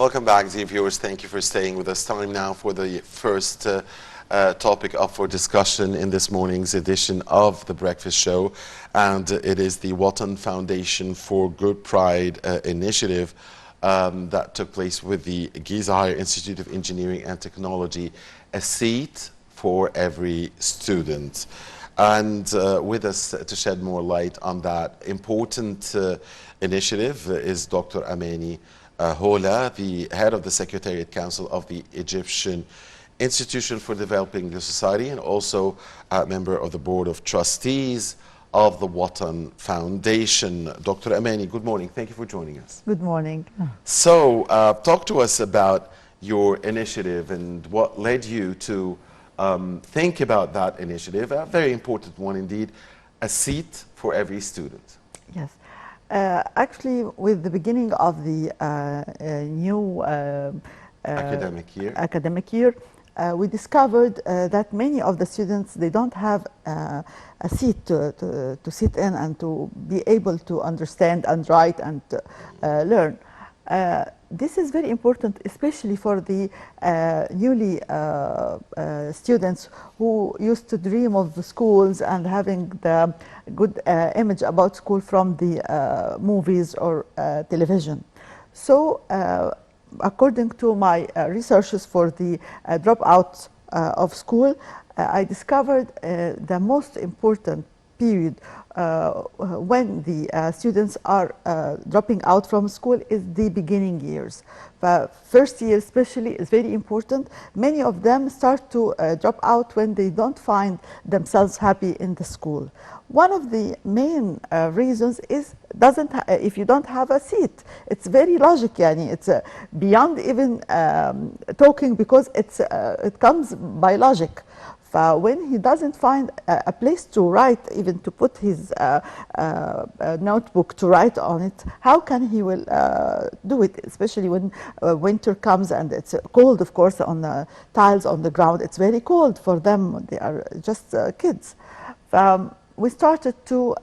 Welcome back, dear viewers. Thank you for staying with us. Time now for the first topic up for discussion in this morning's edition of The Breakfast Show. And it is the Watan Foundation for Good Pride initiative that took place with the Giza Higher Institute of Engineering and Technology, a seat for every student. And with us to shed more light on that important initiative is Dr. Amany, Hola, the head of the Secretariat Council of the Egyptian Institution for Developing the Society, and also a member of the Board of Trustees of the Watan Foundation. Dr. Amany, good morning. Thank you for joining us. Good morning. So, talk to us about your initiative and what led you to think about that initiative, a very important one indeed, a seat for every student. Yes. Actually, with the beginning of the new academic year, we discovered that many of the students, they don't have a seat to sit in and to be able to understand and write and learn. This is very important, especially for the newly students who used to dream of the schools and having the good image about school from the movies or television. So, according to my researches for the dropouts of school, I discovered the most important period when the students are dropping out from school is the beginning years. The first year especially is very important. Many of them start to drop out when they don't find themselves happy in the school. One of the main reasons is if you don't have a seat. It's very logical, it's beyond even talking, because it comes by logic. When he doesn't find a place to write, even to put his notebook to write on it, how can he will do it? Especially when winter comes and it's cold, of course, on the tiles on the ground. It's very cold for them. They are just kids. We started to.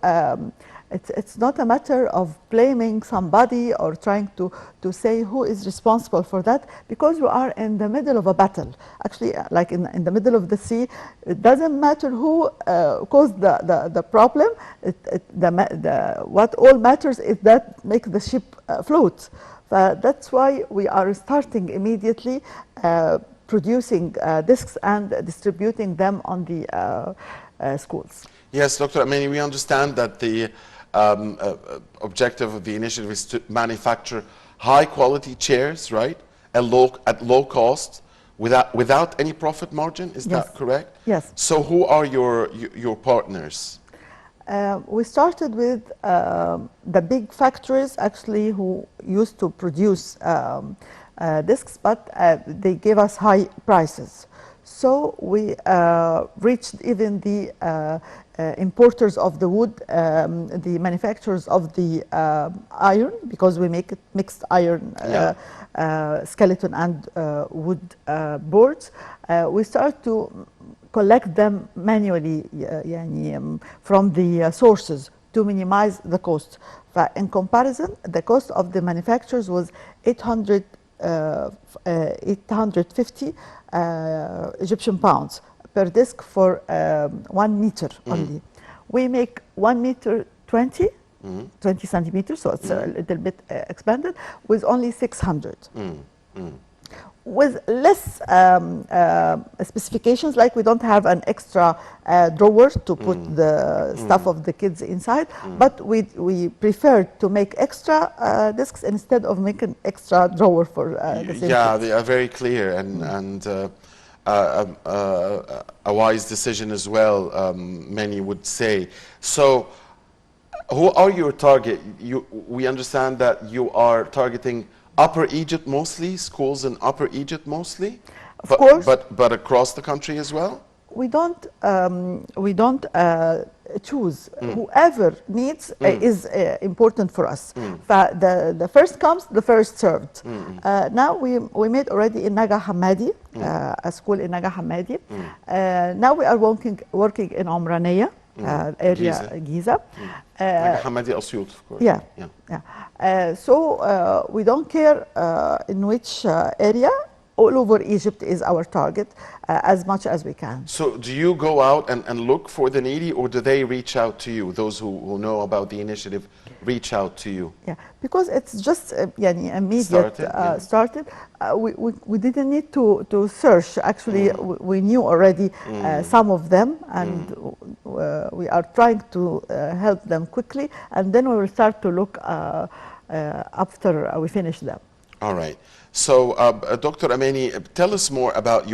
It's not a matter of blaming somebody or trying to say who is responsible for that, because we are in the middle of a battle. Actually, like in the middle of the sea, it doesn't matter who caused the problem. What all matters is that make the ship float. That's why we are starting immediately producing discs and distributing them on the schools. Yes, Dr. Amany, we understand that the objective of the initiative is to manufacture high quality chairs, right? At low cost, without any profit margin. Is that correct? Yes. So who are your partners? We started with the big factories, actually, who used to produce discs, but they gave us high prices. So we reached even the importers of the wood, the manufacturers of the iron, because we make it mixed iron, skeleton and wood boards. We start to collect them manually from the sources to minimize the cost. In comparison, the cost of the manufacturers was 850 Egyptian pounds per disc for 1 meter only. We make 1 meter 20 centimeters, so it's a little bit expanded, with only 600. With less specifications, like we don't have an extra drawer to put the stuff of the kids inside, but we prefer to make extra discs instead of making extra drawer for the same kids. They are very clear and a wise decision as well, many would say. So, who are your target? We understand that you are targeting Upper Egypt mostly, schools in Upper Egypt mostly, of course, but across the country as well. We don't choose. Whoever needs is important for us. The first comes, the first served. Now we made already in Naga Hamadi, a school in Naga Hamadi. Now we are working in Omraniya. area, Giza. Giza. Like Hamadi Asyut, of course. Yeah, Yeah. yeah. So we don't care in which area. All over Egypt is our target as much as we can. So do you go out and look for the needy, or do they reach out to you? Those who know about the initiative reach out to you? Yeah, because it's just يعني immediate Started, yeah. started. We didn't need to search. Actually, we knew already some of them, and we are trying to help them quickly, and then we will start to look after we finish them. All right. So, Dr. Amany, tell us more about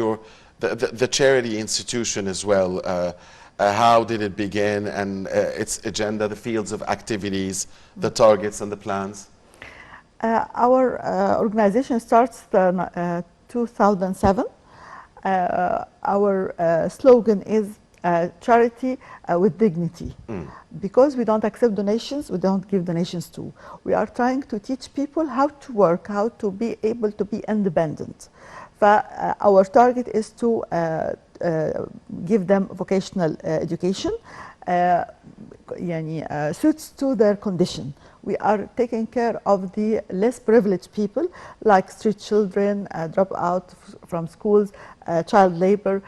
the charity institution as well. How did it begin, and its agenda, the fields of activities, the targets and the plans? Our organization starts in 2007. Our slogan is charity with dignity. Because we don't accept donations, we don't give donations too. We are trying to teach people how to work, how to be able to be independent. Our target is to give them vocational education suits to their condition. We are taking care of the less privileged people, like street children, drop out from schools, child labor,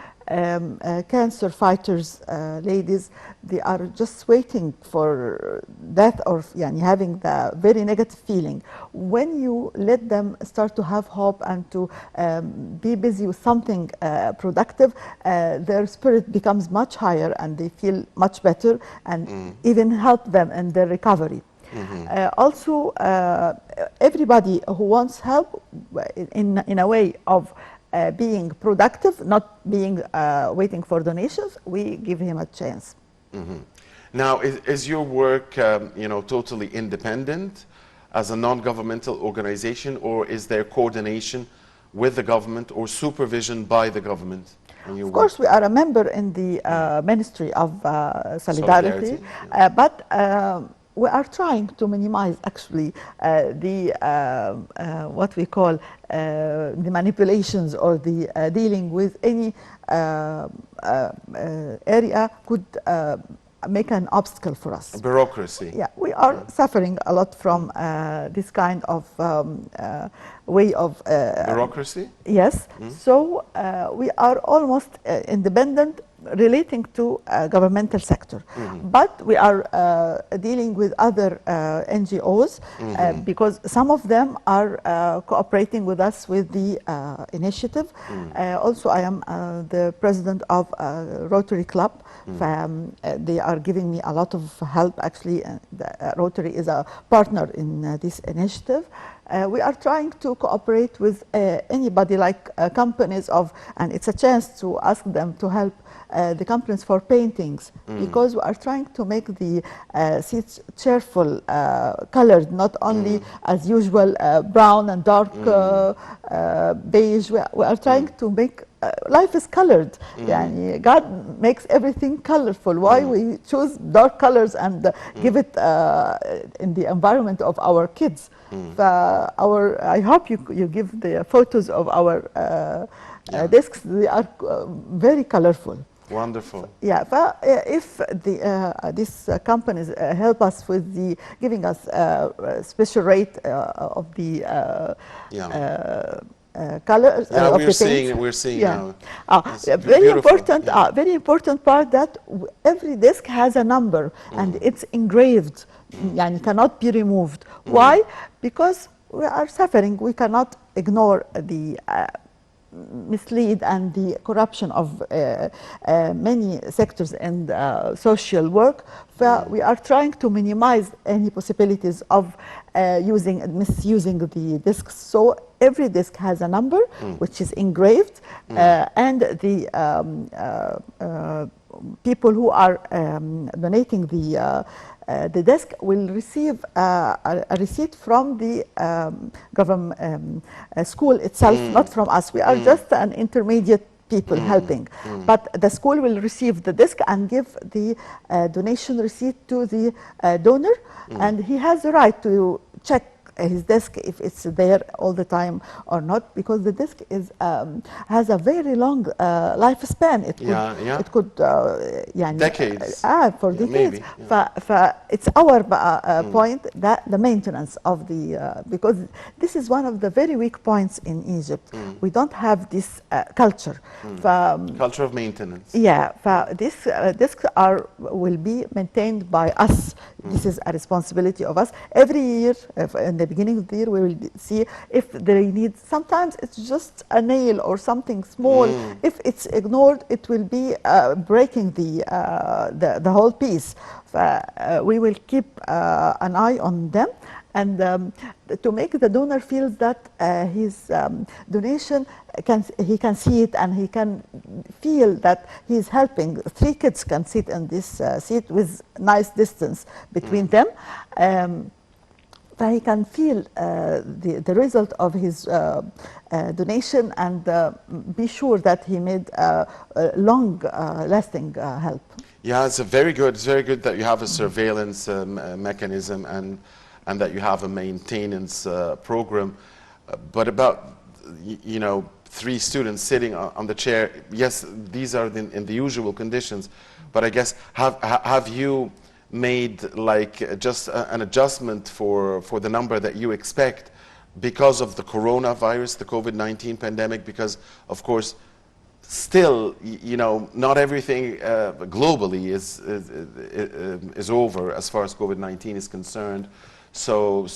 cancer fighters, ladies. They are just waiting for death or having the very negative feeling. When you let them start to have hope and to be busy with something productive, their spirit becomes much higher and they feel much better, and even help them in their recovery. Also, everybody who wants help in a way of being productive, not being waiting for donations, we give him a chance. Now, is your work totally independent as a non-governmental organization, or is there coordination with the government or supervision by the government? Of course, we are a member in the Ministry of Solidarity, but we are trying to minimize actually what we call the manipulations or the dealing with any area could make an obstacle for us. Bureaucracy. Yeah, we are suffering a lot from this kind of way of bureaucracy. Yes. So we are almost independent relating to governmental sector, but we are dealing with other NGOs because some of them are cooperating with us with the initiative. Also, I am the president of Rotary Club. They are giving me a lot of help. Actually, Rotary is a partner in this initiative. We are trying to cooperate with anybody, like companies and it's a chance to ask them to help the companies for paintings, because we are trying to make the seats cheerful, colored, not only as usual brown and dark beige. We are trying to make life is colored. God makes everything colorful. Why we choose dark colors and give it in the environment of our kids? I hope you give the photos of our desks. They are very colorful. Wonderful. Yeah, but if these companies help us with giving us a special rate of the colors of the paints. We're seeing now. Very important part that every disc has a number and it's engraved, and cannot be removed. Why? Because we are suffering. We cannot ignore the mislead and the corruption of many sectors in social work. We are trying to minimize any possibilities of misusing the discs. So every disc has a number which is engraved, and the people who are donating the desk will receive a receipt from the government school itself, not from us. We are just an intermediate people helping. But the school will receive the disc and give the donation receipt to the donor, and he has the right to check his desk, if it's there all the time or not, because the desk is has a very long lifespan. It could يعني decades. for Yeah, decades. maybe. Yeah. It's our point that the maintenance of the because this is one of the very weak points in Egypt. We don't have this culture. Culture of maintenance. Yeah, this discs will be maintained by us. This is a responsibility of us. Every year, in the beginning of the year, we will see if they need. Sometimes it's just a nail or something small. If it's ignored, it will be breaking the whole piece. We will keep an eye on them. And to make the donor feel that his donation, he can see it and he can feel that he's helping. 3 kids can sit in this seat with nice distance between them. He can feel the result of his donation and be sure that he made long-lasting help. Yeah, it's very good. It's very good that you have a surveillance mechanism and that you have a maintenance program. But about, 3 students sitting on the chair, yes, these are in the usual conditions, but I guess have you made like just an adjustment for the number that you expect because of the coronavirus, the COVID-19 pandemic? Because of course, still, not everything globally is over as far as COVID-19 is concerned. So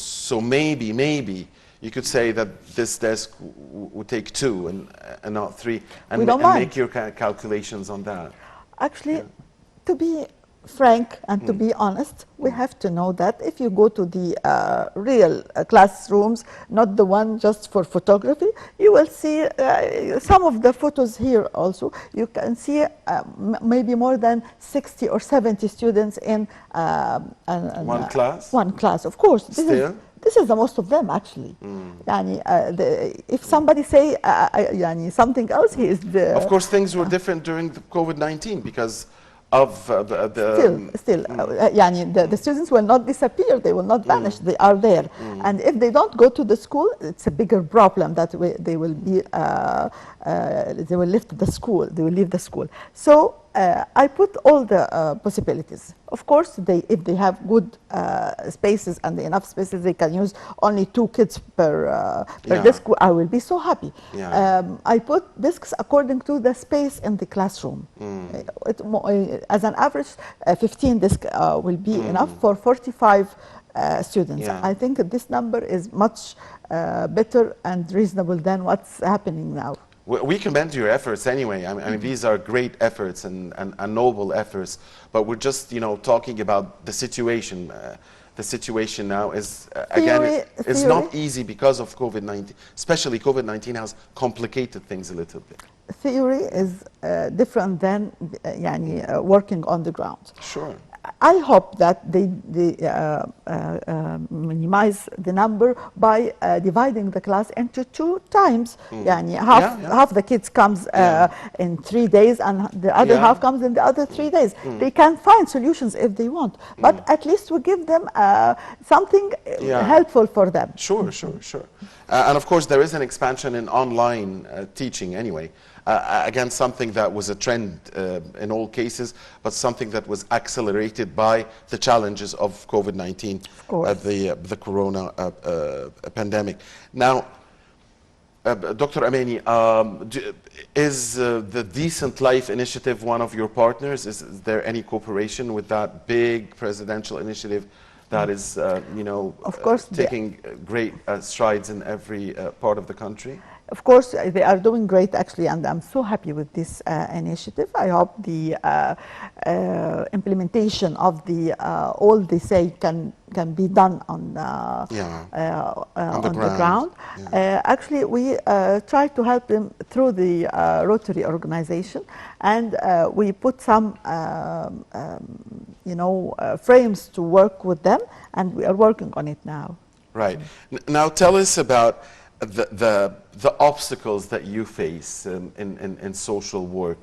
maybe you could say that this desk would take 2 and not 3, and make your calculations on that. Actually, to be frank and to be honest, we have to know that if you go to the real classrooms, not the one just for photography, you will see some of the photos here also. You can see maybe more than 60 or 70 students in one class? One class, of course. This is the most of them, actually. If somebody say something else, he is the... Of course, things were different during the COVID-19 because of the students will not disappear, they will not vanish, they are there. And if they don't go to the school, it's a bigger problem that they will be, they will leave the school, So I put all the possibilities. Of course, if they have good spaces and enough spaces, they can use only 2 kids per desk. I will be so happy. I put desks according to the space in the classroom. As an average, 15 desks will be enough for 45 students. I think this number is much better and reasonable than what's happening now. We commend your efforts anyway. I mean, these are great efforts and noble efforts, but we're just, talking about the situation. The situation now is, again, it's not easy because of COVID-19. Especially COVID-19 has complicated things a little bit. Theory is different than working on the ground. Sure. I hope that they minimize the number by dividing the class into 2 times. Half the kids comes in 3 days and the other half comes in the other 3 days. They can find solutions if they want, but at least we give them something helpful for them. Sure. And of course, there is an expansion in online teaching anyway. Again, something that was a trend in all cases, but something that was accelerated by the challenges of COVID-19, the corona pandemic. Now, Dr. Amany, is the Decent Life Initiative one of your partners? Is there any cooperation with that big presidential initiative that is, of course, taking great strides in every part of the country? Of course, they are doing great, actually, and I'm so happy with this initiative. I hope the implementation of all they say can be done on the ground. Actually, we try to help them through the Rotary organization, and we put some frames to work with them, and we are working on it now. Right. Now tell us about the obstacles that you face in social work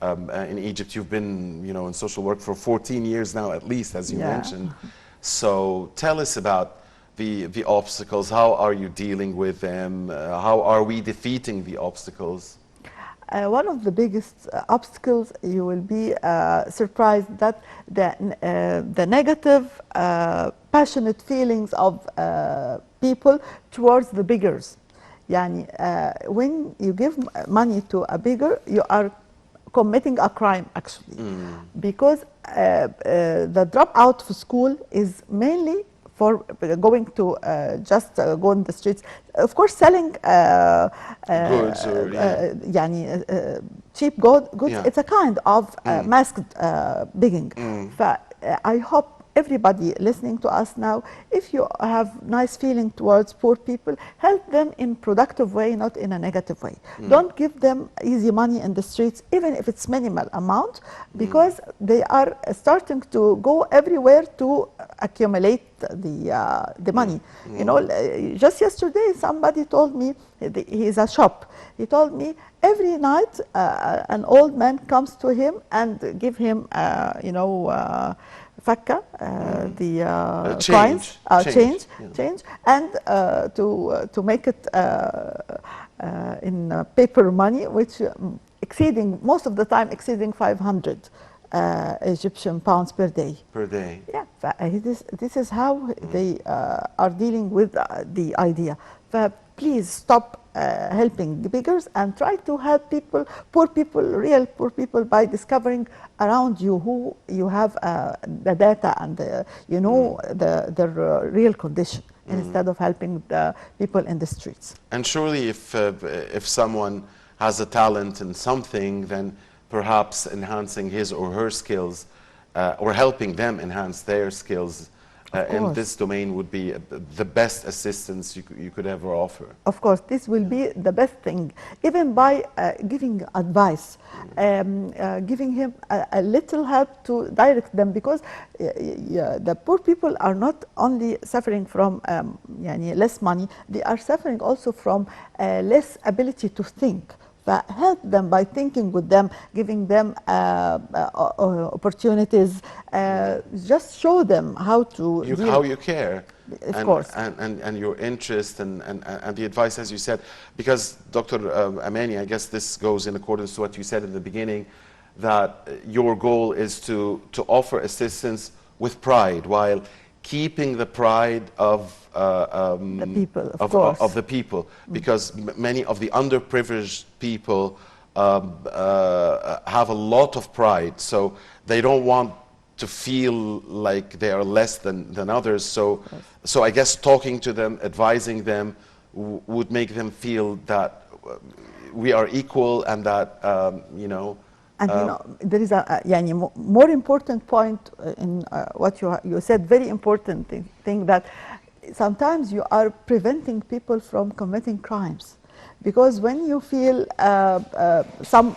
in Egypt. You've been, in social work for 14 years now, at least, as you mentioned. So tell us about the obstacles? How are you dealing with them? How are we defeating the obstacles? One of the biggest obstacles, you will be surprised that the negative, passionate feelings of people towards the beggars. Yani, when you give money to a beggar, you are committing a crime actually, because the dropout for school is mainly for going to just go on the streets. Of course, selling Goods or يعني cheap goods, Yeah. it's a kind of masked begging. I hope everybody listening to us now, if you have nice feeling towards poor people, help them in productive way, not in a negative way. Don't give them easy money in the streets, even if it's minimal amount, because they are starting to go everywhere to accumulate the money. You know, just yesterday somebody told me, he's a shop, he told me every night an old man comes to him and give him you know, fakka, the Change. coins, Change. change, and to make it in paper money, which exceeding, most of the time exceeding 500 Egyptian pounds per day. Per day. Yeah, this is how they are dealing with the idea. Please stop helping the beggars and try to help people, poor people, real poor people, by discovering around you who you have the data and you know their real condition, instead of helping the people in the streets. And surely if someone has a talent in something, then perhaps enhancing his or her skills or helping them enhance their skills in this domain would be the best assistance you could ever offer. Of course, this will be the best thing, even by giving advice, giving him a little help to direct them, because the poor people are not only suffering from يعني less money, they are suffering also from less ability to think. Help them by thinking with them, giving them opportunities, just show them how to deal. How you care. Of course. And your interest and the advice, as you said, because Dr. Amany, I guess this goes in accordance to what you said in the beginning, that your goal is to offer assistance with pride, while keeping the pride of the people, of the people, because many of the underprivileged people have a lot of pride, so they don't want to feel like they are less than others. So I guess talking to them, advising them, would make them feel that we are equal, and that you know. And you know, there is a يعني more important point in what you said, very important thing, that sometimes you are preventing people from committing crimes. Because when you feel some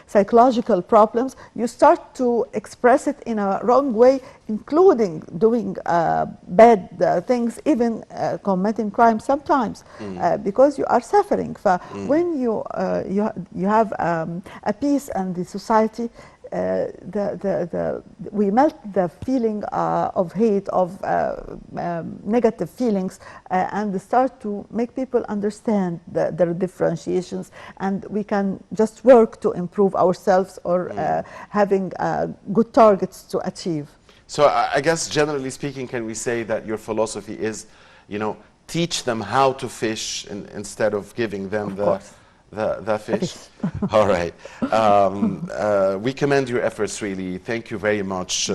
psychological problems, you start to express it in a wrong way, including doing bad things, even committing crimes sometimes, because you are suffering. When you have a peace in the society, we melt the feeling of hate, of negative feelings, and start to make people understand their differentiations, and we can just work to improve ourselves, or having good targets to achieve. So I guess generally speaking, can we say that your philosophy is, you know, teach them how to fish instead of giving them the fish? All right. We commend your efforts, really. Thank you very much,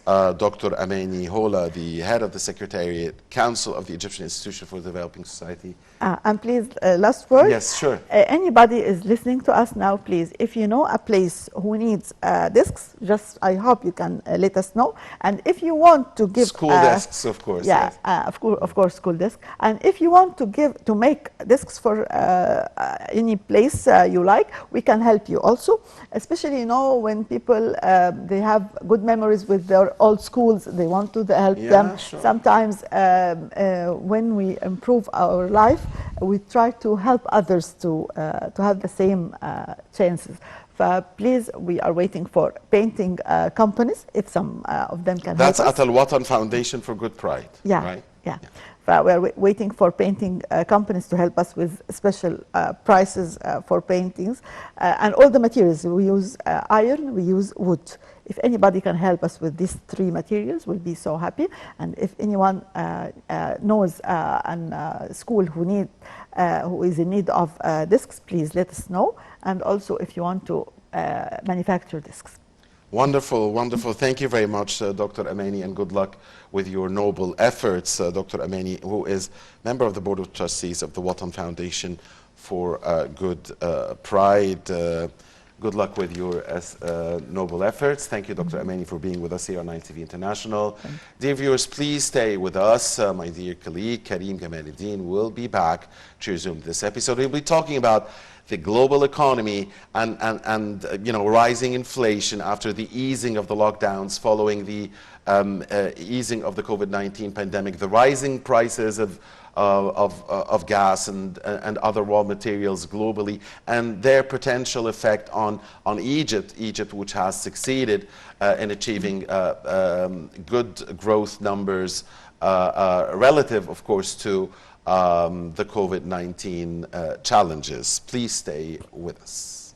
Dr. Amany Hola, the head of the Secretariat Council of the Egyptian Institution for Developing Society. And please, last word. Yes, sure. Anybody is listening to us now, please, if you know a place who needs desks, just I hope you can let us know. And if you want to give school desks, of course. Yeah, yes. Of course, school desk. And if you want to make desks for any place you like, we can help you also. Especially, you know, when people they have good memories with their old schools, they want to help them. Sure. Sometimes when we improve our life, we try to help others to have the same chances. please, we are waiting for painting companies, if some of them can That's help us. at Al Watan Foundation for Good Pride, Yeah, right? yeah. We are waiting for painting companies to help us with special prices for paintings. And all the materials, we use iron, we use wood. If anybody can help us with these three materials, we'll be so happy. And if anyone knows a school who is in need of discs, please let us know. And also if you want to manufacture discs. Wonderful, wonderful. Thank you very much, Dr. Amany, and good luck with your noble efforts. Dr. Amany, who is member of the Board of Trustees of the Watan Foundation for Good Pride. Good luck with your noble efforts. Thank you, Dr. Amany, for being with us here on ITV International. Dear viewers, please stay with us. My dear colleague, Karim Kamaluddin, will be back to resume this episode. We'll be talking about the global economy and rising inflation after the easing of the lockdowns following the easing of the COVID-19 pandemic, the rising prices of gas and other raw materials globally, and their potential effect on Egypt, which has succeeded in achieving good growth numbers relative, of course, to the COVID-19 challenges. Please stay with us.